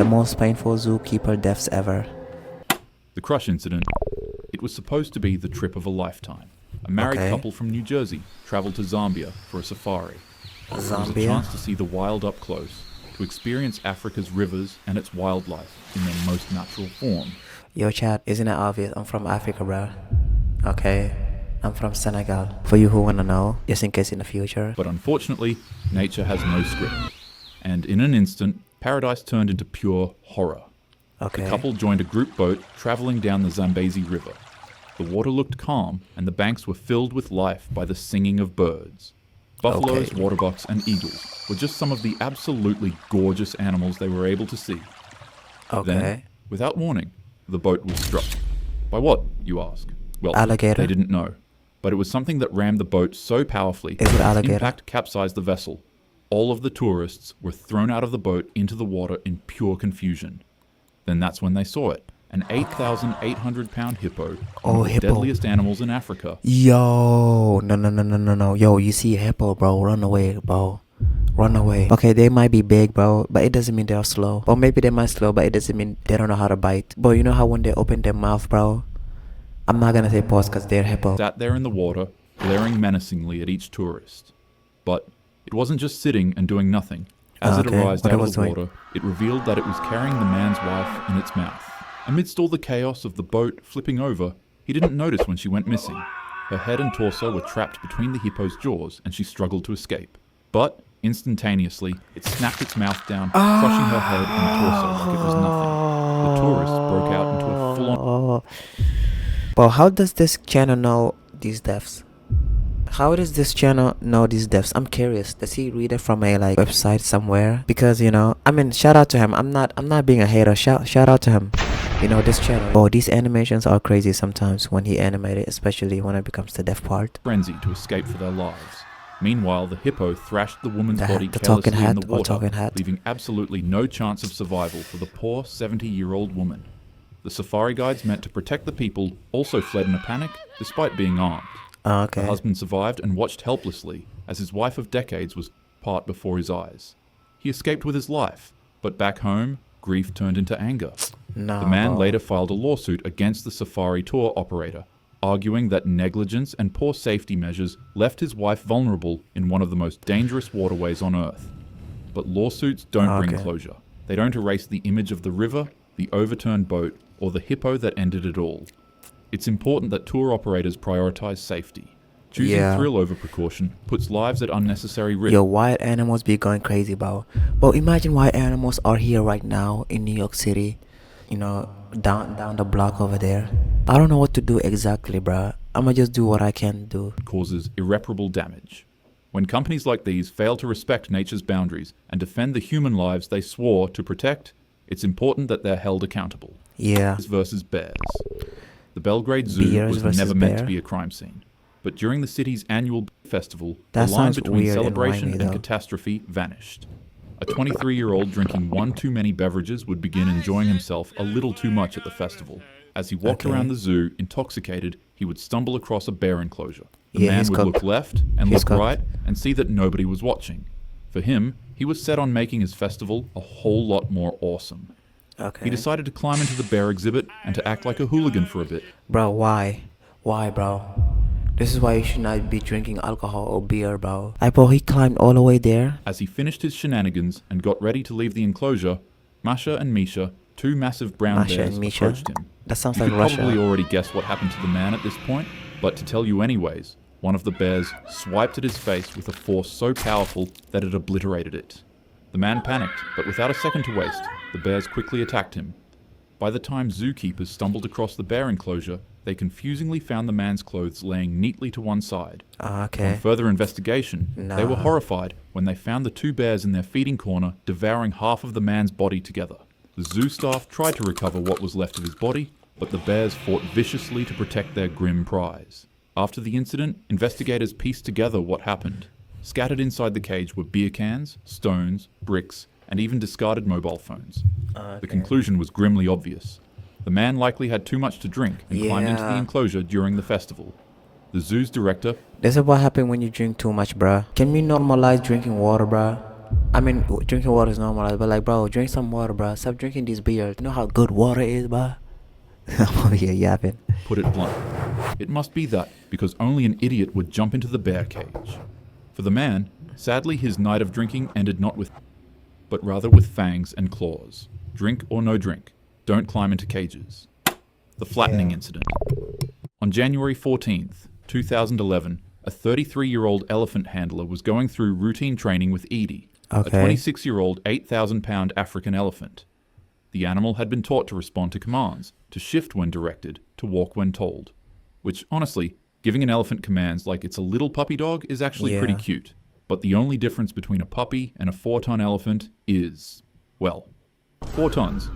most painful zookeeper deaths ever? The crush incident. It was supposed to be the trip of a lifetime. A married Okay. couple from New Jersey traveled to Zambia for a safari. It was a Zambia? chance to see the wild up close, to experience Africa's rivers and its wildlife in their most natural form. Yo, chat, isn't it obvious? I'm from Africa, bro. Okay. I'm from Senegal. For you who wanna know, just in case in the future. But unfortunately, nature has no script. And in an instant, paradise turned into pure horror. Okay. The couple joined a group boat traveling down the Zambezi River. The water looked calm, and the banks were filled with life by the singing of birds. Buffaloes, Okay. waterbucks, and eagles were just some of the absolutely gorgeous animals they were able to see. Okay. Then, without warning, the boat was struck. By what, you ask? Well, Alligator? they didn't know. But it was something that rammed the boat so powerfully Is it that its alligator? impact capsized the vessel. All of the tourists were thrown out of the boat into the water in pure confusion. Then that's when they saw it. An 8,800-pound hippo, Oh, one of the hippo. deadliest animals in Africa. Yo, no. Yo, you see a hippo, bro. Run away, bro. Run away. Okay, they might be big, bro, but it doesn't mean they're slow. Or maybe they might slow, but it doesn't mean they don't know how to bite. But you know how when they open their mouth, bro? I'm not gonna say pause because they're hippo. Sat there in the water, glaring menacingly at each tourist. But it wasn't just sitting and doing nothing. As it Okay, arised what it out was of the doing? water, it revealed that it was carrying the man's wife in its mouth. Amidst all the chaos of the boat flipping over, he didn't notice when she went missing. Her head and torso were trapped between the hippo's jaws, and she struggled to escape. But instantaneously, it snapped its mouth down, crushing her head and torso like it was nothing. The tourists broke out into a full-on Oh. But how does this channel know these deaths? How does this channel know these deaths? I'm curious. Does he read it from a website somewhere? Because I mean, shout out to him. I'm not being a hater. Shout out to him. This channel. Oh, these animations are crazy sometimes when he animated, especially when it becomes the death part. frenzy to escape for their lives. Meanwhile, the hippo thrashed the woman's The body talking carelessly in hat the or water, talking hat? leaving absolutely no chance of survival for the poor 70-year-old woman. The safari guides meant to protect the people also fled in a panic, despite being armed. Okay. The husband survived and watched helplessly as his wife of decades was part before his eyes. He escaped with his life, but back home, grief turned into anger. No. The man later filed a lawsuit against the safari tour operator, arguing that negligence and poor safety measures left his wife vulnerable in one of the most dangerous waterways on Earth. But lawsuits don't bring Okay. closure. They don't erase the image of the river, the overturned boat, or the hippo that ended it all. It's important that tour operators prioritize safety. Choosing Yeah. thrill over precaution puts lives at unnecessary risk. Yo, wild animals be going crazy, bro. But imagine wild animals are here right now in New York City. Down the block over there. I don't know what to do exactly, bro. I'ma just do what I can do. Causes irreparable damage. When companies like these fail to respect nature's boundaries and defend the human lives they swore to protect, it's important that they're held accountable. Yeah. Bears versus bears. The Belgrade Zoo Bears was versus never meant to bear? be a crime scene. But during the city's annual festival, That the line sounds between weird and celebration whiny, and though. catastrophe vanished. A 23-year-old drinking one too many beverages would begin enjoying himself a little too much at the festival. As he walked Okay. around the zoo, intoxicated, he would stumble across a bear enclosure. The Yeah, man he's would cooked. look left and He's look cooked. right and see that nobody was watching. For him, he was set on making his festival a whole lot more awesome. Okay. He decided to climb into the bear exhibit and to act like a hooligan for a bit. Bro, why? Why, bro? This is why you should not be drinking alcohol or beer, bro. Bro, he climbed all the way there. As he finished his shenanigans and got ready to leave the enclosure, Masha and Misha, two massive brown Masha bears, and Misha? approached him. That sounds You like could Russia. probably already guess what happened to the man at this point, but to tell you anyways, one of the bears swiped at his face with a force so powerful that it obliterated it. The man panicked, but without a second to waste, the bears quickly attacked him. By the time zookeepers stumbled across the bear enclosure, they confusingly found the man's clothes laying neatly to one side. On Okay. further investigation, they were Nah. horrified when they found the two bears in their feeding corner devouring half of the man's body together. The zoo staff tried to recover what was left of his body, but the bears fought viciously to protect their grim prize. After the incident, investigators pieced together what happened. Scattered inside the cage were beer cans, stones, bricks, and even discarded mobile phones. The conclusion was grimly obvious. The man likely had too much to drink and climbed into the Yeah. enclosure during the festival. The zoo's director This is what happens when you drink too much, bruh. Can we normalize drinking water, bruh? I mean, drinking water is normal, but like, bro, drink some water, bro. Stop drinking these beers. You know how good water is, bro? I'm over here yapping. Put it bluntly, it must be that because only an idiot would jump into the bear cage. For the man, sadly his night of drinking ended not with, but rather with fangs and claws. Drink or no drink, don't climb into cages. The flattening incident. On January 14th, 2011, a 33-year-old elephant handler was going through routine training with Edie, a 26-year-old 8,000-pound African elephant. The animal had been taught to respond to commands, to shift when directed, to walk when told. Which, honestly, giving an elephant commands like it's a little puppy dog is actually pretty cute. But the only difference between a puppy and a 4-ton elephant is, well, 4 tons.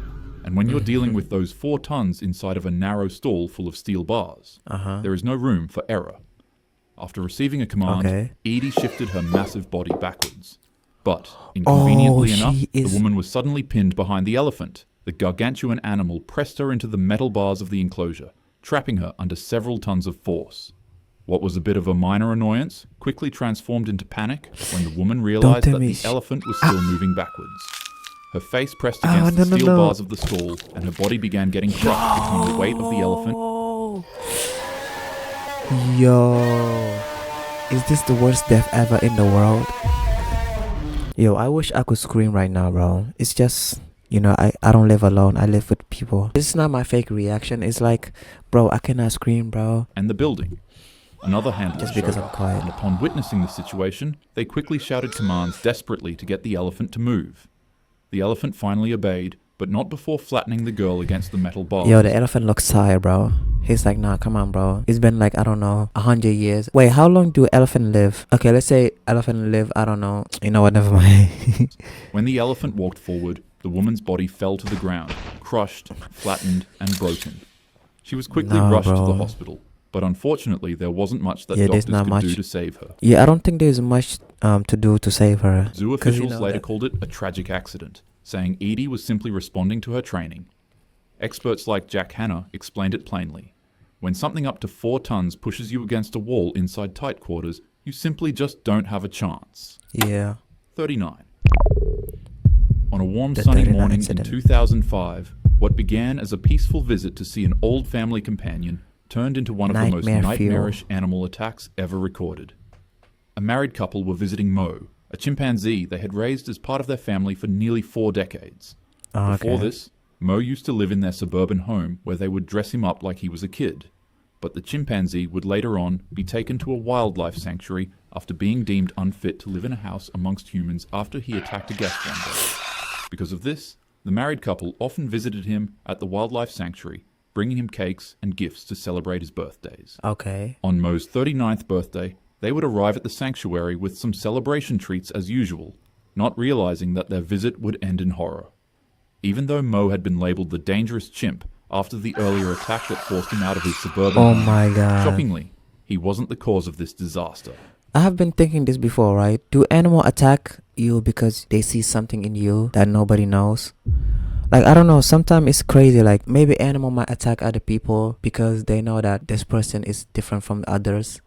And when you're dealing with those 4 tons inside of a narrow stall full of steel bars, there is no room for error. After receiving a command, Edie shifted her massive body backwards. But, inconveniently enough, the woman was suddenly pinned behind the elephant. The gargantuan animal pressed her into the metal bars of the enclosure, trapping her under several tons of force. What was a bit of a minor annoyance quickly transformed into panic when the woman realized that the elephant was still moving backwards. Her face pressed against the steel bars of the stall, and her body began getting crushed between the weight of the elephant. Yo, is this the worst death ever in the world? Yo, I wish I could scream right now, bro. It's just, you know, I don't live alone. I live with people. This is not my fake reaction. It's like, bro, I cannot scream, bro. And the building. Another handler just because I'm quiet. And upon witnessing the situation, they quickly shouted commands desperately to get the elephant to move. The elephant finally obeyed, but not before flattening the girl against the metal bars. Yo, the elephant looks tired, bro. He's like, nah, come on, bro. It's been like, I don't know, 100 years. Wait, how long do elephant live? Okay, let's say elephant live, I don't know. You know what, never mind. When the elephant walked forward, the woman's body fell to the ground, crushed, flattened, and broken. She was quickly rushed to the hospital, but unfortunately there wasn't much that doctors could do to save her. Yeah, I don't think there's much to do to save her. Zoo officials later called it a tragic accident, saying Edie was simply responding to her training. Experts like Jack Hanna explained it plainly. When something up to 4 tons pushes you against a wall inside tight quarters, you simply just don't have a chance. Yeah. 39. On a warm sunny morning in 2005, what began as a peaceful visit to see an old family companion turned into one of the most nightmarish animal attacks ever recorded. A married couple were visiting Mo, a chimpanzee they had raised as part of their family for nearly 4 decades. Before this, Mo used to live in their suburban home where they would dress him up like he was a kid. But the chimpanzee would later on be taken to a wildlife sanctuary after being deemed unfit to live in a house amongst humans after he attacked a guest one day. Because of this, the married couple often visited him at the wildlife sanctuary, bringing him cakes and gifts to celebrate his birthdays. On Mo's 39th birthday, they would arrive at the sanctuary with some celebration treats as usual, not realizing that their visit would end in horror. Even though Mo had been labeled the dangerous chimp after the earlier attack that forced him out of his suburban home, shockingly, he wasn't the cause of this disaster. I have been thinking this before, right? Do animals attack you because they see something in you that nobody knows? Like, I don't know, sometimes it's crazy. Like, maybe animal might attack other people because they know that this person is different from the others.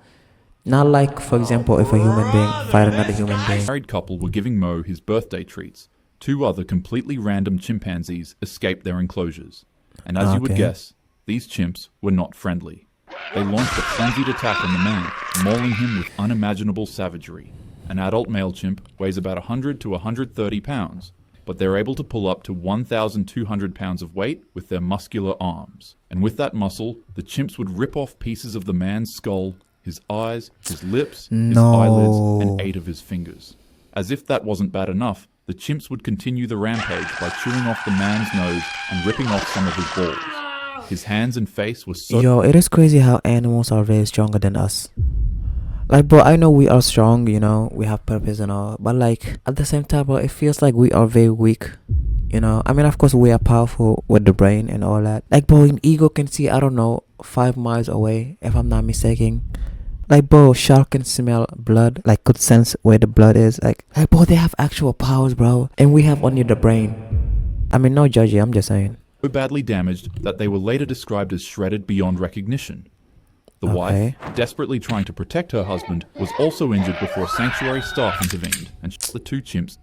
Not like, for example, if a human being fight another human being. The married couple were giving Mo his birthday treats. 2 other completely random chimpanzees escaped their enclosures. And as you would guess, these chimps were not friendly. They launched a frenzied attack on the man, mauling him with unimaginable savagery. An adult male chimp weighs about 100 to 130 pounds, but they're able to pull up to 1,200 pounds of weight with their muscular arms. And with that muscle, the chimps would rip off pieces of the man's skull, his eyes, his lips, his eyelids, and 8 of his fingers. As if that wasn't bad enough, the chimps would continue the rampage by chewing off the man's nose and ripping off some of his balls. His hands and face were so... Yo, it is crazy how animals are very stronger than us. Like, bro, I know we are strong, you know, we have purpose and all, but like, at the same time, bro, it feels like we are very weak, you know? I mean, of course, we are powerful with the brain and all that. Like, bro, an eagle can see, I don't know, 5 miles away, if I'm not mistaken. Like, bro, shark can smell blood, like, could sense where the blood is. Like, bro, they have actual powers, bro, and we have only the brain. I mean, no judging, I'm just saying. So badly damaged that they were later described as shredded beyond recognition. The wife, desperately trying to protect her husband, was also injured before sanctuary staff intervened and shot the 2 chimps.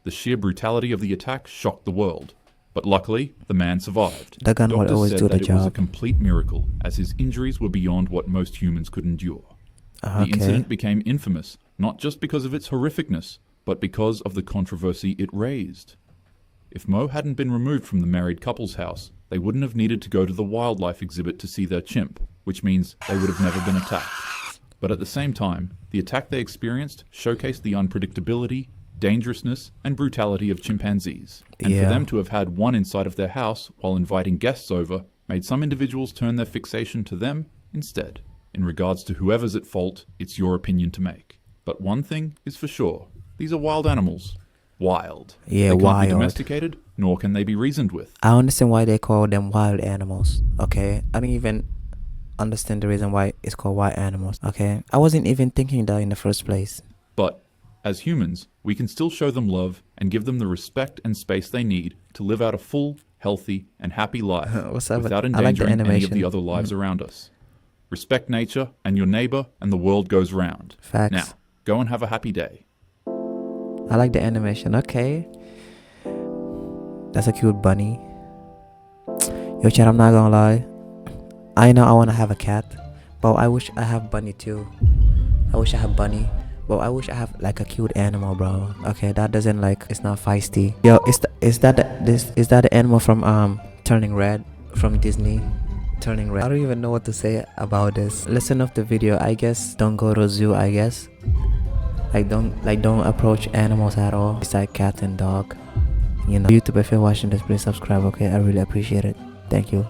The sheer brutality of the attack shocked the world, but luckily, the man survived. The gun will Doctors always said do the that it was a job. complete miracle, as his injuries were beyond what most humans could endure. The incident became infamous, not just because of its horrificness, but because of the controversy it raised. If Mo hadn't been removed from the married couple's house, they wouldn't have needed to go to the wildlife exhibit to see their chimp, which means they would have never been attacked. But at the same time, the attack they experienced showcased the unpredictability, dangerousness, and brutality of chimpanzees. And for them to have had one inside of their house while inviting guests over made some individuals turn their fixation to them instead. In regards to whoever's at fault, it's your opinion to make. But one thing is for sure, these are wild animals. Wild. Yeah, they can't wild. be domesticated, nor can they be reasoned with. I understand why they call them wild animals, okay? I don't even understand the reason why it's called wild animals, okay? I wasn't even thinking that in the first place. But, as humans, we can still show them love and give them the respect and space they need to live out a full, healthy, and happy life without endangering any of the other lives around us. Respect nature and your neighbor, and the world goes round. Facts. Now, go and have a happy day. I like the animation. Okay, that's a cute bunny. Yo, chat, I'm not gonna lie, I know I want to have a cat, but I wish I have bunny too. I wish I have bunny, but I wish I have like a cute animal, bro. Okay, that doesn't like, it's not feisty. Yo, is that the animal from Turning Red, from Disney? Turning Red. I don't even know what to say about this. Listen off the video. I guess don't go to a zoo, I guess. Don't approach animals at all. It's like cat and dog. You know. YouTube, if you're watching this, please subscribe, okay? I really appreciate it. Thank you.